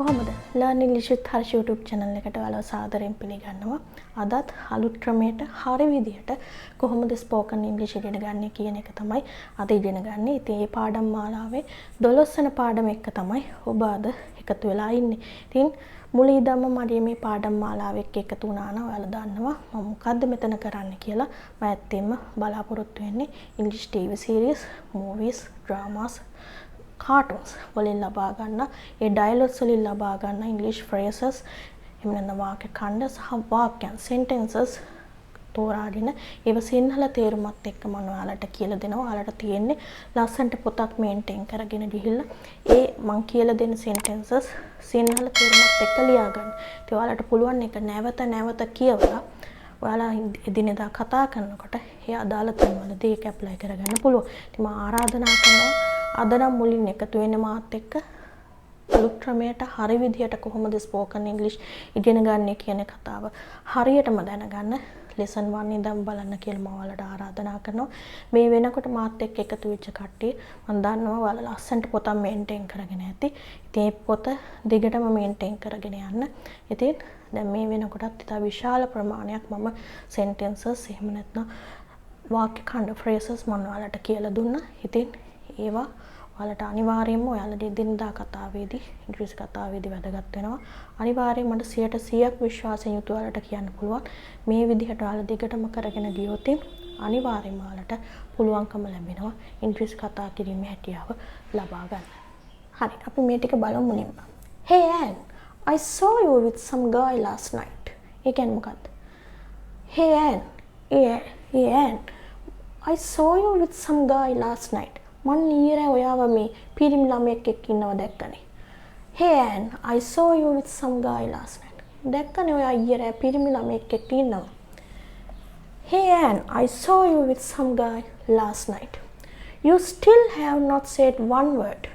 කොහොමද Learn English with Harsh YouTube channel එකට ඔයාලව සාදරයෙන් පිළිගන්නවා. අදත් අලුත් ක්‍රමයකට හරි විදියට කොහොමද spoken English ඉගෙන ගන්න කියන එක තමයි අද ඉගෙන ගන්න. ඉතින් මේ පාඩම් මාලාවේ 12 වෙනි පාඩම එක තමයි ඔබ අද එකතු වෙලා ඉන්නේ. ඉතින් මුලින් ඉඳන්ම මම මේ පාඩම් මාලාව එක්ක එකතු වුණා නම් ඔයාලා දන්නවා මම මොකද්ද මෙතන කරන්න කියලා. මම ඇත්තෙන්ම බලාපොරොත්තු වෙන්නේ English TV series, movies, dramas, cartoons වලින් ලබා ගන්න ඒ dialogues වලින් ලබා ගන්න English phrases එහෙම නැත්නම් වාක්‍ය ඛණ්ඩ සහ වාක්‍යයන් sentences තෝරාගෙන ඒව සිංහල තේරුමත් එක්ක මම ඔයාලට කියලා දෙනවා. ඔයාලට තියෙන්නේ ලස්සන්ට පොතක් මේන්ටේන් කරගෙන ගිහිල්ලා ඒ මම කියලා දෙන sentences සිංහල තේරුමත් එක්ක ලියා ගන්න. ඉතින් ඔයාලට පුළුවන් එක නැවත නැවත කියවලා ඔයාලා එදිනෙදා කතා කරනකොට ඒ අදාළ තැන්වලදී ඒක ඇප්ලයි කරගන්න පුළුවන්. ඉතින් මම ආරාධනා කරනවා අද නම් මුලින් එකතු වෙන්න මාත් එක්ක අලුත් ක්‍රමයට හරි විදියට කොහොමද spoken English ඉගෙන ගන්න කියන කතාව හරියටම දැනගන්න lesson 1 ඉඳන් බලන්න කියලා මම ඔයාලට ආරාධනා කරනවා. මේ වෙනකොට මාත් එක්ක එකතු වෙච්ච කට්ටිය මම දන්නවා ඔයාලා ලස්සන්ට පොතක් මේන්ටේන් කරගෙන ඇති. ඉතින් මේ පොත දිගටම මේන්ටේන් කරගෙන යන්න. ඉතින් දැන් මේ වෙනකොටත් ඉතා විශාල ප්‍රමාණයක් මම sentences එහෙම නැත්නම් වාක්‍ය ඛණ්ඩ phrases මම ඔයාලට කියලා දුන්නා. ඉතින් ඒවා ඔයාලට අනිවාර්යයෙන්ම ඔයාලගේ දිනදා කතාවේදී ඉංග්‍රීසි කතාවේදී වැදගත් වෙනවා. අනිවාර්යයෙන් මට 100% විශ්වාසයෙන් යුතුව ඔයාලට කියන්න පුළුවන් මේ විදිහට ඔයාලා දිගටම කරගෙන ගියොත් අනිවාර්යයෙන්ම ඔයාලට පුළුවන්කම ලැබෙනවා ඉංග්‍රීසි කතා කිරීමේ හැකියාව ලබා ගන්න. හරි අපි මේ ටික බලමු මුලින්ම. Hey Anne, I saw you with some guy last night. ඒ කියන්නේ මොකක්ද? Hey Anne, hey Anne, I saw you with some guy last night. මන් ඊයේ ඔයාව මේ පිරිමි ළමයෙක් එක්ක ඉන්නව දැක්කනේ. Hey Anne, I saw you with some guy last night. දැක්කනේ ඔයා ඊයේ පිරිමි ළමයෙක් එක්ක ඉන්නවා. Hey Anne, I saw you with some guy last night. You still have not said one word.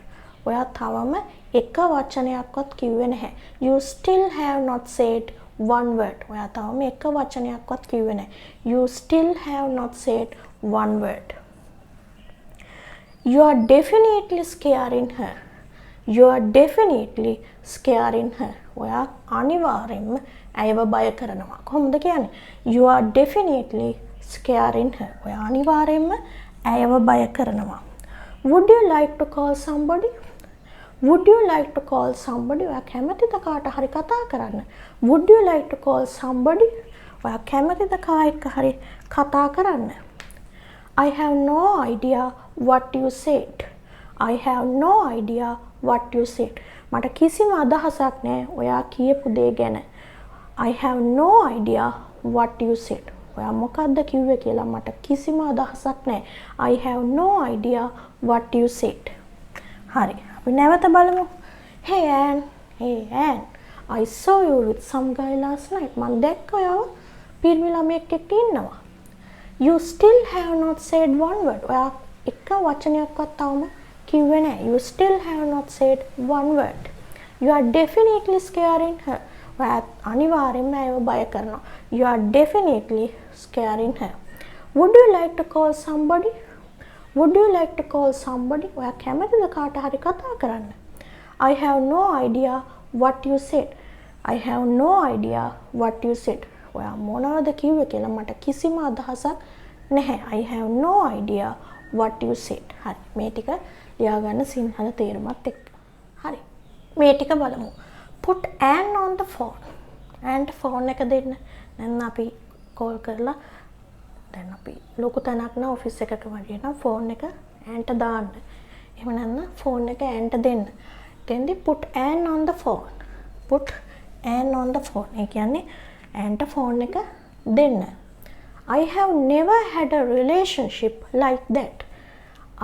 ඔයා තවම එක වචනයක්වත් කිව්වේ නැහැ. You still have not said one word. ඔයා තවම එක වචනයක්වත් කිව්වේ නැහැ. You still have not said one word. You are definitely scaring her. You are definitely scaring her. ඔයා අනිවාර්යෙන්ම ඇයව බය කරනවා. කොහොමද කියන්නේ? You are definitely scaring her. ඔයා අනිවාර්යෙන්ම ඇයව බය කරනවා. Would you like to call somebody? Would you like to call somebody? ඔයා කැමතිද කාට හරි කතා කරන්න? Would you like to call somebody? ඔයා කැමතිද කා එක්ක හරි කතා කරන්න? I have no idea what you said. I have no idea what you said. මට කිසිම අදහසක් නැහැ ඔයා කියපු දේ ගැන. I have no idea what you said. ඔයා මොකද්ද කිව්වේ කියලා මට කිසිම අදහසක් නැහැ. I have no idea what you said. හරි. අපි නැවත බලමු. Hey Anne, hey Anne, I saw you with some guy last night. මම දැක්ක ඔයාව පිරිමි ළමයෙක් එක්ක ඉන්නවා. You still have not said one word. ඔයා එක වචනයක්වත් තවම කිව්වේ නැහැ. You still have not said one word. You are definitely scaring her. ඔයා අනිවාර්යෙන්ම ඒව බය කරනවා. You are definitely scaring her. Would you like to call somebody? Would you like to call somebody? ඔයා කැමතිද කාට හරි කතා කරන්න? I have no idea what you said. I have no idea what you said. ඔයා මොනවද කිව්වේ කියලා මට කිසිම අදහසක් නැහැ. I have no idea what you said. හරි. මේ ටික ලියා ගන්න සිංහල තේරුමත් එක්ක. හරි. මේ ටික බලමු. Put Anne on the phone. Anne phone එක දෙන්න. දැන් අපි කෝල් කරලා දැන් අපි ලොකු තැනක් නා ඔෆිස් එකක වගේ නම් ෆෝන් එක Anne-ට දාන්න. එහෙම නැත්නම් ෆෝන් එක Anne-ට දෙන්න. then put Anne on the phone. Put Anne on the phone. ඒ කියන්නේ Anne-ට ෆෝන් එක දෙන්න. I have never had a relationship like that.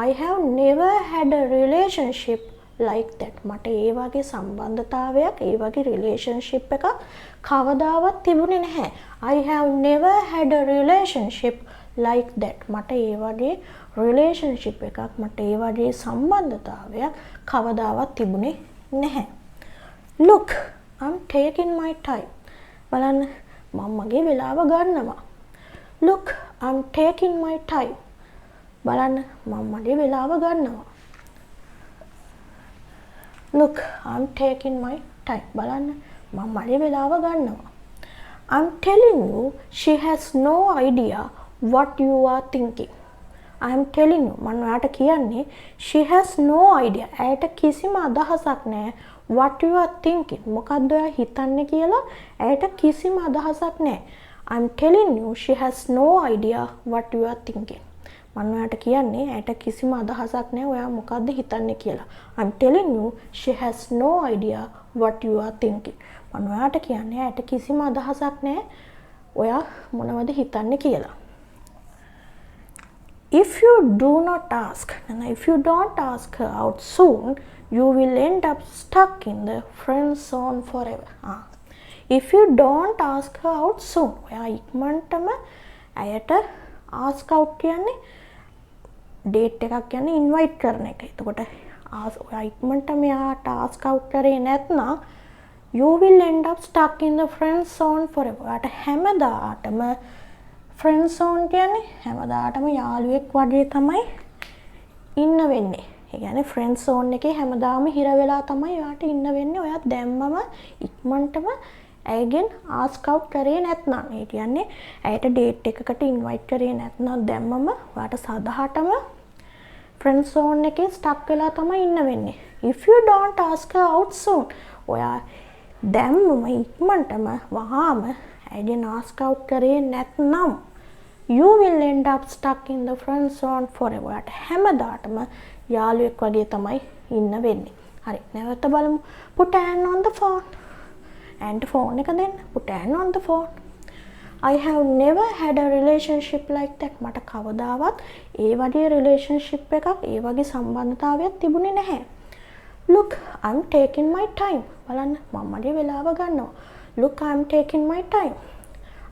I have never had a relationship like that. මට ඒ වගේ සම්බන්ධතාවයක්, ඒ වගේ relationship එකක් කවදාවත් තිබුණේ නැහැ. I have never had a relationship like that. මට ඒ වගේ relationship එකක්, මට ඒ වගේ සම්බන්ධතාවයක් කවදාවත් තිබුණේ නැහැ. Look, I'm taking my time. බලන්න මම මගේ වෙලාව ගන්නවා. Look, I'm taking my time. බලන්න මම මගේ වෙලාව ගන්නවා. Look, I'm taking my time. බලන්න මම මගේ වෙලාව ගන්නවා. I'm telling you she has no idea what you are thinking. I'm telling you මම ඔයාට කියන්නේ she has no idea. ඇයට කිසිම අදහසක් නැහැ what you are thinking. මොකද්ද ඔයා හිතන්නේ කියලා ඇයට කිසිම අදහසක් නැහැ. I'm telling you she has no idea what you are thinking. මම ඔයාට කියන්නේ ඇයට කිසිම අදහසක් නැහැ ඔයා මොකද්ද හිතන්නේ කියලා. I'm telling you she has no idea what you are thinking. මම ඔයාට කියන්නේ ඇයට කිසිම අදහසක් නැහැ ඔයා මොනවද හිතන්නේ කියලා. If you do not ask, and if you don't ask her out soon, you will end up stuck in the friend zone forever. If you don't ask her out soon, ඔයා ඉක්මනටම ඇයට ask out කියන්නේ date එකක් කියන්නේ invite කරන එක. එතකොට ඔයා ඉක්මනටම එයාට ask out කරේ නැත්නම් you will end up stuck in the friend zone forever. ඔයාට හැමදාටම friend zone කියන්නේ හැමදාටම යාළුවෙක් වගේ තමයි ඉන්න වෙන්නේ. ඒ කියන්නේ friend zone එකේ හැමදාම හිර වෙලා තමයි ඔයාට ඉන්න වෙන්නේ. ඔයා දැම්මම ඉක්මනටම ඇයගෙන් ask out කරේ නැත්නම්. ඒ කියන්නේ ඇයට date එකකට invite කරේ නැත්නම් දැම්මම ඔයාට සදාටම friend zone එකේ stuck වෙලා තමයි ඉන්න වෙන්නේ. If you don't ask her out soon, ඔයා දැම්මම ඉක්මනටම වහාම ඇයගෙන් ask out කරේ නැත්නම් you will end up stuck in the friend zone forever. ඔයාට හැමදාටම යාළුවෙක් වගේ තමයි ඉන්න වෙන්නේ. හරි. නැවත බලමු. Put hand on the phone. and phone එක දෙන්න. Put hand on the phone. I have never had a relationship like that. මට කවදාවත් ඒ වගේ relationship එකක් ඒ වගේ සම්බන්ධතාවයක් තිබුණේ නැහැ. Look, I'm taking my time. බලන්න මම මගේ වෙලාව ගන්නවා. Look, I'm taking my time.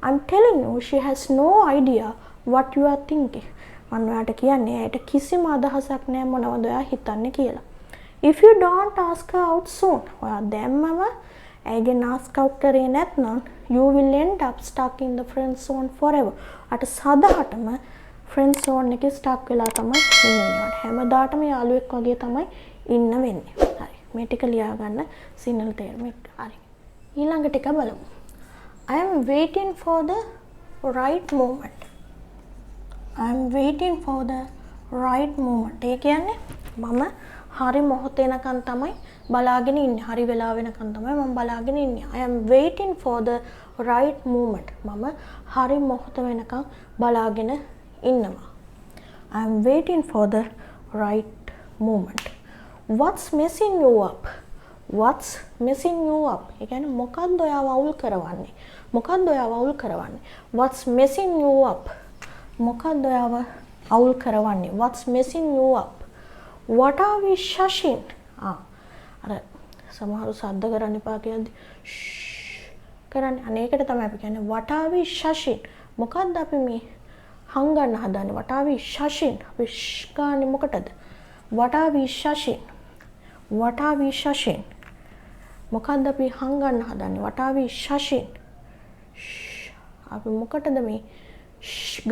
I'm telling you she has no idea what you are thinking. මම ඔයාට කියන්නේ ඇයට කිසිම අදහසක් නැහැ මොනවද ඔයා හිතන්නේ කියලා. If you don't ask her out soon, ඔයා දැම්මම ඇයගෙන් ask out කරේ නැත්නම් you will end up stuck in the friend zone forever. අට සදාටම friend zone එකේ stuck වෙලා තමයි ඉන්න වෙන්නේ. හැමදාටම යාළුවෙක් වගේ තමයි ඉන්න වෙන්නේ. හරි. මේ ටික ලියා ගන්න සිංහල තේරුම එක්ක. හරි. ඊළඟ ටික බලමු. I am waiting for the right moment. I am waiting for the right moment. ඒ කියන්නේ මම හරි මොහොත එනකන් තමයි බලාගෙන ඉන්නේ. හරි වෙලාව වෙනකන් තමයි මම බලාගෙන ඉන්නේ. I am waiting for the right moment. මම හරි මොහොත වෙනකන් බලාගෙන ඉන්නවා. I am waiting for the right moment. What's messing you up? What's messing you up? ඒ කියන්නේ මොකක්ද ඔයාව අවුල් කරවන්නේ? මොකක්ද ඔයාව අවුල් කරවන්නේ? What's messing you up? මොකක්ද ඔයාව අවුල් කරවන්නේ? What's messing you up? What are we shushing? අර සමහරව සද්ද කරන්න එපා කියද්දි කරන්නේ අනේකට තමයි අපි කියන්නේ what are we shushing? මොකක්ද අපි මේ හංගන්න හදන්නේ? What are we shushing? අපි ගාන්නේ මොකටද? What are we shushing? What are we shushing? මොකක්ද අපි හංගන්න හදන්නේ? What are we shushing? අපි මොකටද මේ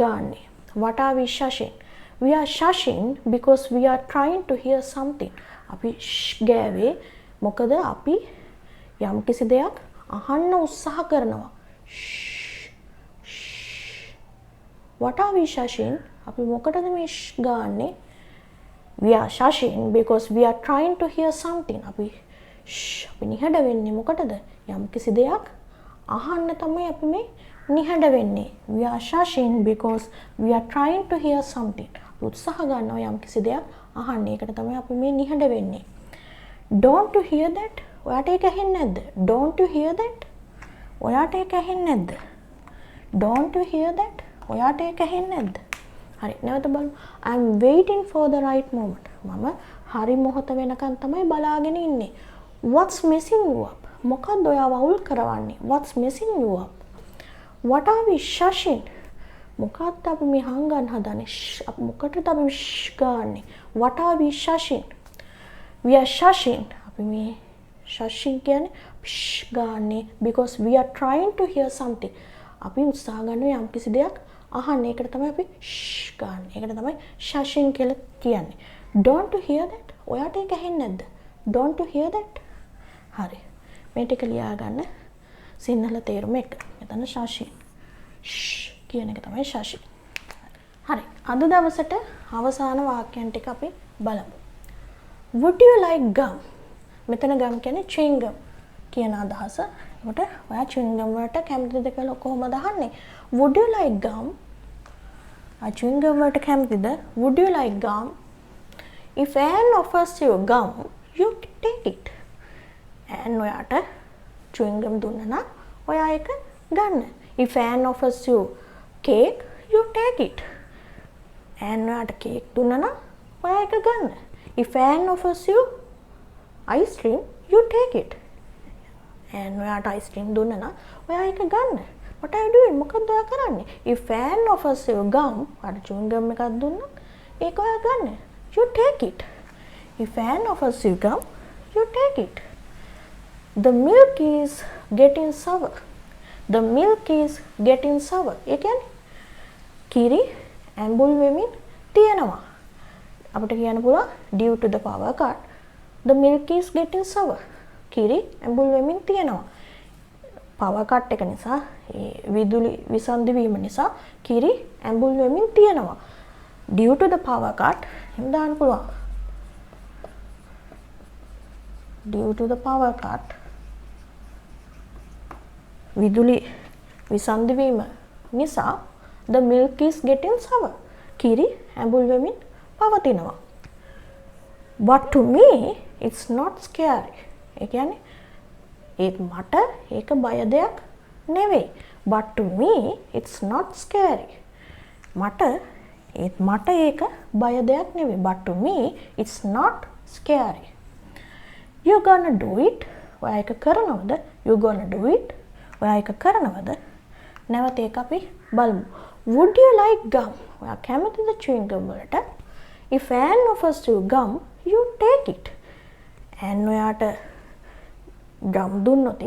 ගාන්නේ? What are we shushing? We are shushing because we are trying to hear something. අපි ගෑවේ මොකද අපි යම් කිසි දෙයක් අහන්න උත්සාහ කරනවා. What are we shushing? අපි මොකටද මේ ගාන්නේ? We are shushing because we are trying to hear something. අපි නිහඬ වෙන්නේ මොකටද? යම් කිසි දෙයක් අහන්න තමයි අපි මේ නිහඬ වෙන්නේ. We are shushing because we are trying to hear something. උත්සාහ ගන්නවා යම් කිසි දෙයක් අහන්න. ඒකට තමයි අපි මේ නිහඬ වෙන්නේ. Don't you hear that? ඔයාට ඒක ඇහෙන්නේ නැද්ද? Don't you hear that? ඔයාට ඒක ඇහෙන්නේ නැද්ද? Don't you hear that? ඔයාට ඒක ඇහෙන්නේ නැද්ද? හරි. නැවත බලමු. I'm waiting for the right moment. මම හරි මොහොත වෙනකන් තමයි බලාගෙන ඉන්නේ. What's messing you up? මොකක්ද ඔයාව අවුල් කරවන්නේ? What's messing you up? What are we shushing? මොකක්ද අපි මේ හංගන්න හදන්නේ? අපි මොකටද අපි ගාන්නේ? What are we shushing? We are shushing. අපි මේ shushing කියන්නේ ගාන්නේ because we are trying to hear something. අපි උත්සාහ ගන්නවා යම් කිසි දෙයක් අහන්න. ඒකට තමයි අපි ගාන්නේ. ඒකට තමයි shushing කියලා කියන්නේ. Don't you hear that? ඔයාට ඒක ඇහෙන්නේ නැද්ද? Don't you hear that? හරි. මේ ටික ලියා ගන්න සිංහල තේරුම එක. මෙතන ශෂි කියන එක තමයි ශෂි. හරි. අද දවසට අවසාන වාක්‍යයන් ටික අපි බලමු. Would you like gum? මෙතන gum කියන්නේ chewing gum කියන අදහස. ඒකට ඔයා chewing gum වලට කැමතිද කියලා කොහොමද අහන්නේ? Would you like gum? chewing gum වලට කැමතිද? Would you like gum? If Anne offers you gum, you take it. Anne ඔයාට chewing gum දුන්නා නම් ඔයා ඒක ගන්න. If Anne offers you cake, you take it. Anne ඔයාට cake දුන්නා නම් ඔයා ඒක ගන්න. If Anne offers you ice cream, you take it. Anne ඔයාට ice cream දුන්නා නම් ඔයා ඒක ගන්න. What are you doing? මොකක්ද ඔයා කරන්නේ? If Anne offers you gum, ඔයාට chewing gum එකක් දුන්නා ඒක ඔයා ගන්න. You take it. If Anne offers you gum, you take it. The milk is getting sour. The milk is getting sour. ඒ කියන්නේ කිරි ඇඹුල් වෙමින් තියෙනවා. අපිට කියන්න පුළුවන් due to the power cut the milk is getting sour. කිරි ඇඹුල් වෙමින් තියෙනවා. power cut එක නිසා ඒ විදුලි විසන්ධි වීම නිසා කිරි ඇඹුල් වෙමින් තියෙනවා. due to the power cut එහෙම දාන්න පුළුවන්. due to the power cut විදුලි විසන්ධි වීම නිසා the milk is getting sour. කිරි ඇඹුල් වෙමින් පවතිනවා. But to me it's not scary. ඒ කියන්නේ ඒත් මට ඒක බය දෙයක් නෙවෙයි. But to me it's not scary. මට ඒක බය දෙයක් නෙවෙයි. But to me it's not scary. You gonna do it? ඔයා ඒක කරනවද? You gonna do it? ඔයා ඒක කරනවද? නැවත ඒක අපි බලමු. Would you like gum? ඔයා කැමතිද chewing gum වලට? If Anne offers you gum, you take it. Anne ඔයාට gum දුන්නොත්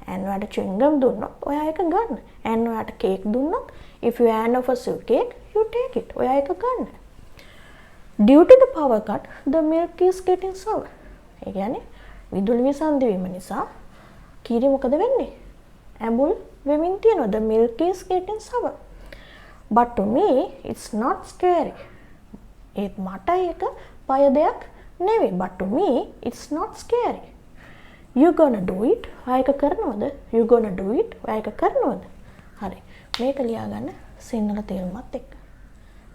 Anne ඔයාට chewing gum දුන්නොත් ඔයා ඒක ගන්න. Anne ඔයාට cake දුන්නොත් if Anne offers you cake, you take it. ඔයා ඒක ගන්න. Due to the power cut, the milk is getting sour. ඒ කියන්නේ විදුලි විසන්ධි වීම නිසා කිරි මොකද වෙන්නේ? ඇඹුල් වෙමින් තියෙනවා. The milk is getting sour. But to me it's not scary. ඒත් මට ඒක බය දෙයක් නෙවෙයි. But to me it's not scary. You gonna do it? ඔයා ඒක කරනවද? You gonna do it? ඔයා ඒක කරනවද? හරි. මේක ලියා ගන්න සිංහල තේරුමත් එක්ක.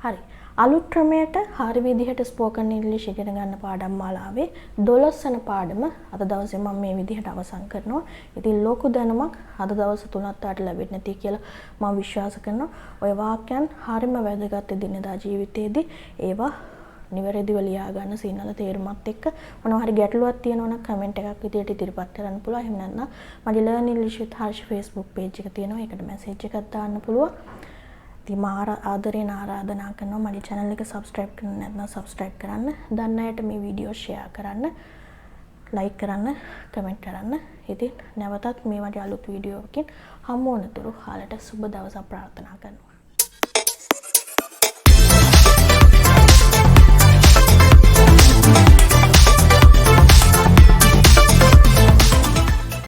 හරි. අලුත් ක්‍රමයට හරි විදිහට ස්පෝකන් ඉංග්‍රීසි ඉගෙන ගන්න පාඩම් මාලාවේ 12 වෙනි පාඩම අද දවසේ මම මේ විදිහට අවසන් කරනවා. ඉතින් ලොකු දැනුමක් අද දවස් තුනත් ආට ලැබෙන්නේ නැති කියලා මම විශ්වාස කරනවා. ඔය වාක්‍යයන් හරිම වැදගත් දිනදා ජීවිතයේදී ඒවා නිවැරදිව ලියා ගන්න සිංහල තේරුමත් එක්ක මොනවා හරි ගැටලුවක් තියෙනවා නම් කමෙන්ට් එකක් විදියට ඉදිරිපත් කරන්න පුළුවන්. එහෙම නැත්නම් මගේ Learn English with Harsh Facebook page එක තියෙනවා. ඒකට මැසේජ් එකක් දාන්න පුළුවන්. ඉතින් මා ආදරයෙන් ආරාධනා කරනවා මගේ channel එක subscribe කරන්න නැත්නම් subscribe කරන්න. දන්න අයට මේ වීඩියෝ share කරන්න, like කරන්න, comment කරන්න. ඉතින් නැවතත් මේ වගේ අලුත් වීඩියෝ එකකින් හමු වනතුරු ඔයාලට සුබ දවසක් ප්‍රාර්ථනා කරනවා.